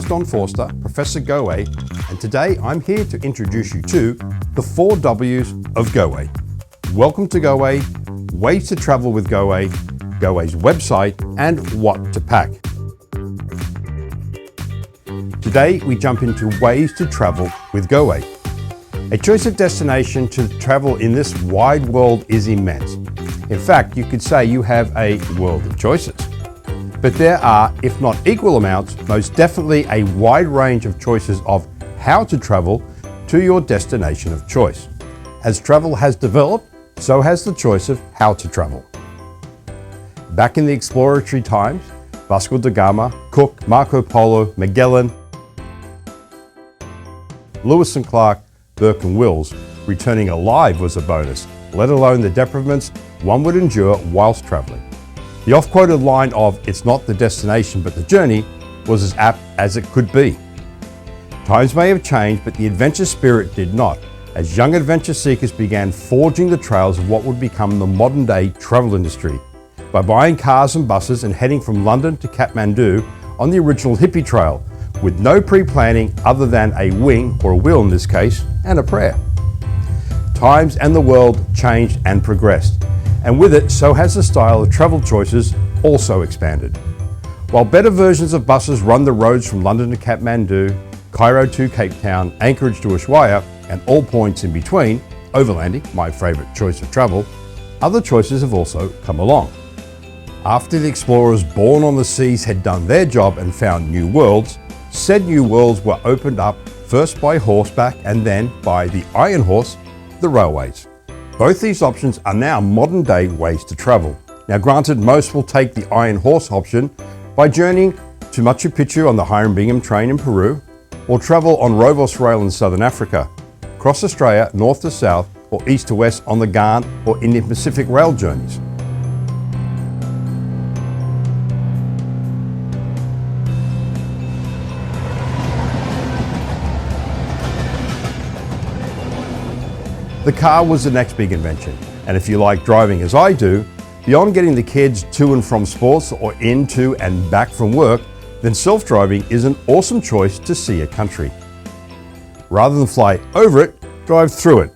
Don Forster, Professor Goway, and today I'm here to introduce you to the 4 W's of Goway. Welcome to Goway, ways to travel with Goway, Goway's website, and what to pack. Today we jump into ways to travel with Goway. A choice of destination to travel in this wide world is immense. In fact, you could say you have a world of choices. But there are, if not equal amounts, most definitely a wide range of choices of how to travel to your destination of choice. As travel has developed, so has the choice of how to travel. Back in the exploratory times, Vasco da Gama, Cook, Marco Polo, Magellan, Lewis and Clark, Burke and Wills, returning alive was a bonus, let alone the detriments one would endure whilst travelling. The oft-quoted line of "it's not the destination but the journey" was as apt as it could be. Times may have changed, but the adventure spirit did not, as young adventure seekers began forging the trails of what would become the modern-day travel industry, by buying cars and buses and heading from London to Kathmandu on the original hippie trail, with no pre-planning other than a wing, or a wheel in this case, and a prayer. Times and the world changed and progressed, and with it, so has the style of travel choices also expanded. While better versions of buses run the roads from London to Kathmandu, Cairo to Cape Town, Anchorage to Ushuaia, and all points in between, overlanding, my favourite choice of travel, other choices have also come along. After the explorers born on the seas had done their job and found new worlds, said new worlds were opened up first by horseback and then by the Iron Horse, the railways. Both these options are now modern day ways to travel. Now granted, most will take the Iron Horse option by journeying to Machu Picchu on the Hiram Bingham train in Peru, or travel on Rovos Rail in southern Africa, cross Australia north to south or east to west on the Ghan or Indian Pacific rail journeys. The car was the next big invention, and if you like driving as I do, beyond getting the kids to and from sports or into and back from work, then self-driving is an awesome choice to see a country. Rather than fly over it, drive through it.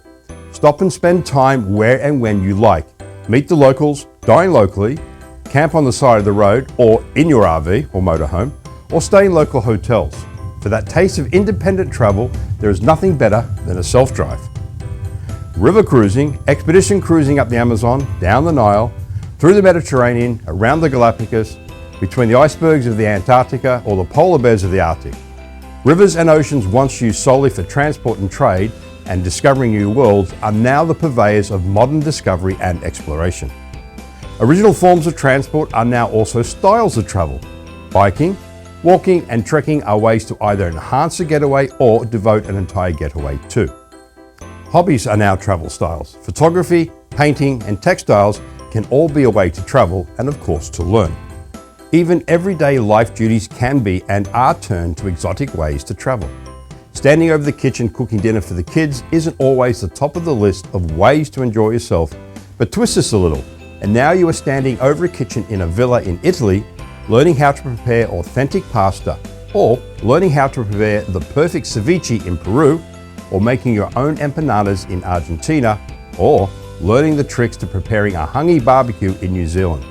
Stop and spend time where and when you like. Meet the locals, dine locally, camp on the side of the road or in your RV or motorhome, or stay in local hotels. For that taste of independent travel, there is nothing better than a self-drive. River cruising, expedition cruising up the Amazon, down the Nile, through the Mediterranean, around the Galapagos, between the icebergs of the Antarctica or the polar bears of the Arctic. Rivers and oceans once used solely for transport and trade and discovering new worlds are now the purveyors of modern discovery and exploration. Original forms of transport are now also styles of travel. Biking, walking and trekking are ways to either enhance a getaway or devote an entire getaway to. Hobbies are now travel styles. Photography, painting, and textiles can all be a way to travel and of course to learn. Even everyday life duties can be and are turned to exotic ways to travel. Standing over the kitchen cooking dinner for the kids isn't always the top of the list of ways to enjoy yourself, but twist this a little, and now you are standing over a kitchen in a villa in Italy, learning how to prepare authentic pasta, or learning how to prepare the perfect ceviche in Peru, or making your own empanadas in Argentina, or learning the tricks to preparing a hangi barbecue in New Zealand.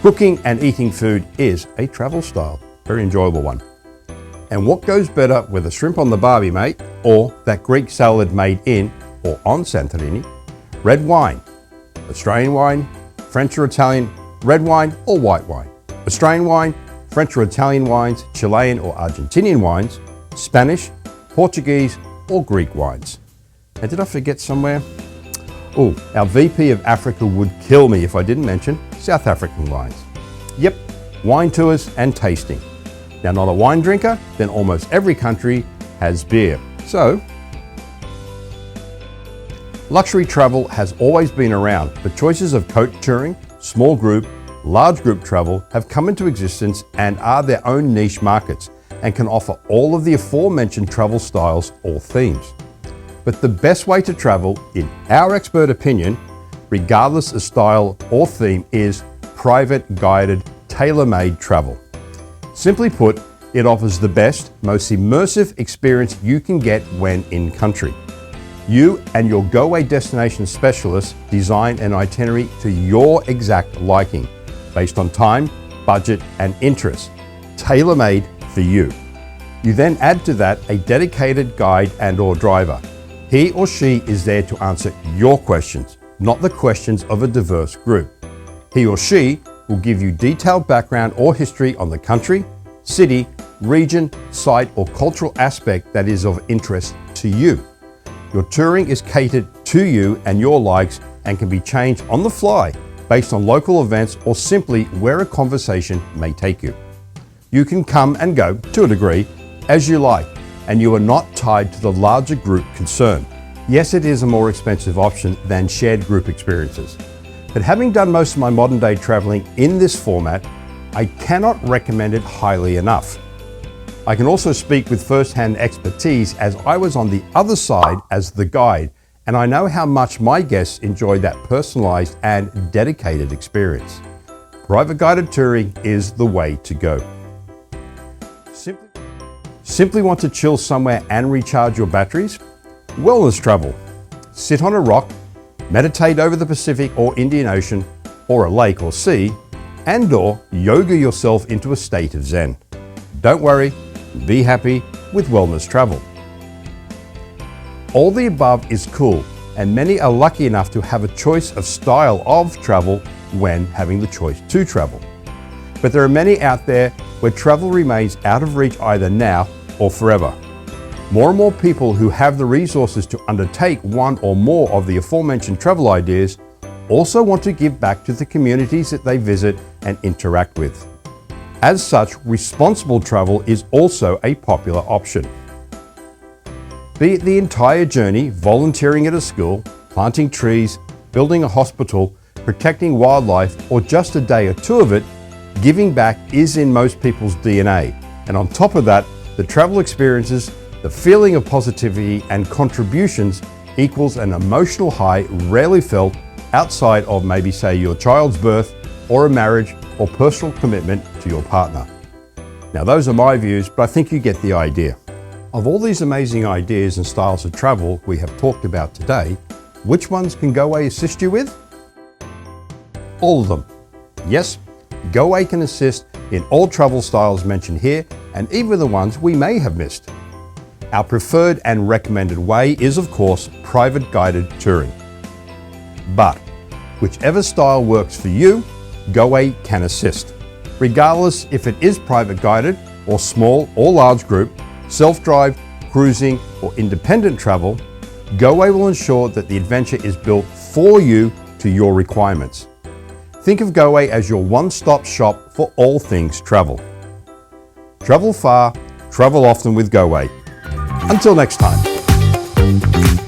Cooking and eating food is a travel style, very enjoyable one. And what goes better with a shrimp on the barbie, mate, or that Greek salad made in or on Santorini? Red wine, Australian wine, French or Italian, red wine or white wine, Australian wine, French or Italian wines, Chilean or Argentinian wines, Spanish, Portuguese, or Greek wines. And did I forget somewhere? Oh, our VP of Africa would kill me if I didn't mention South African wines. Yep, wine tours and tasting. Now, not a wine drinker, then almost every country has beer. So, luxury travel has always been around, but choices of coach touring, small group, large group travel have come into existence and are their own niche markets, and can offer all of the aforementioned travel styles or themes. But the best way to travel, in our expert opinion, regardless of style or theme, is private, guided, tailor-made travel. Simply put, It offers the best, most immersive experience you can get when in country. You and your Goway destination specialist design an itinerary to your exact liking, based on time, budget, and interest, tailor-made for you. You then add to that a dedicated guide and/or driver. He or she is there to answer your questions, not the questions of a diverse group. He or she will give you detailed background or history on the country, city, region, site, or cultural aspect that is of interest to you. Your touring is catered to you and your likes and can be changed on the fly based on local events or simply where a conversation may take you. You can come and go, to a degree, as you like, and you are not tied to the larger group concerned. Yes, it is a more expensive option than shared group experiences, but having done most of my modern day traveling in this format, I cannot recommend it highly enough. I can also speak with first-hand expertise as I was on the other side as the guide, and I know how much my guests enjoy that personalized and dedicated experience. Private guided touring is the way to go. Simply want to chill somewhere and recharge your batteries? Wellness travel. Sit on a rock, meditate over the Pacific or Indian Ocean, or a lake or sea, and/or yoga yourself into a state of Zen. Don't worry, be happy with wellness travel. All the above is cool, and many are lucky enough to have a choice of style of travel when having the choice to travel. But there are many out there where travel remains out of reach either now or forever. More and more people who have the resources to undertake one or more of the aforementioned travel ideas also want to give back to the communities that they visit and interact with. As such, responsible travel is also a popular option. Be it the entire journey, volunteering at a school, planting trees, building a hospital, protecting wildlife, or just a day or two of it, giving back is in most people's DNA. And on top of that, the travel experiences, the feeling of positivity and contributions equals an emotional high rarely felt outside of maybe say your child's birth or a marriage or personal commitment to your partner. Now those are my views, but I think you get the idea. Of all these amazing ideas and styles of travel we have talked about today, which ones can Goway assist you with? All of them. Yes, Goway can assist in all travel styles mentioned here and even the ones we may have missed. Our preferred and recommended way is of course private guided touring. But whichever style works for you, Goway can assist. Regardless if it is private guided or small or large group, self-drive, cruising or independent travel, Goway will ensure that the adventure is built for you to your requirements. Think of Goway as your one-stop shop for all things travel. Travel far, travel often with Goway. Until next time.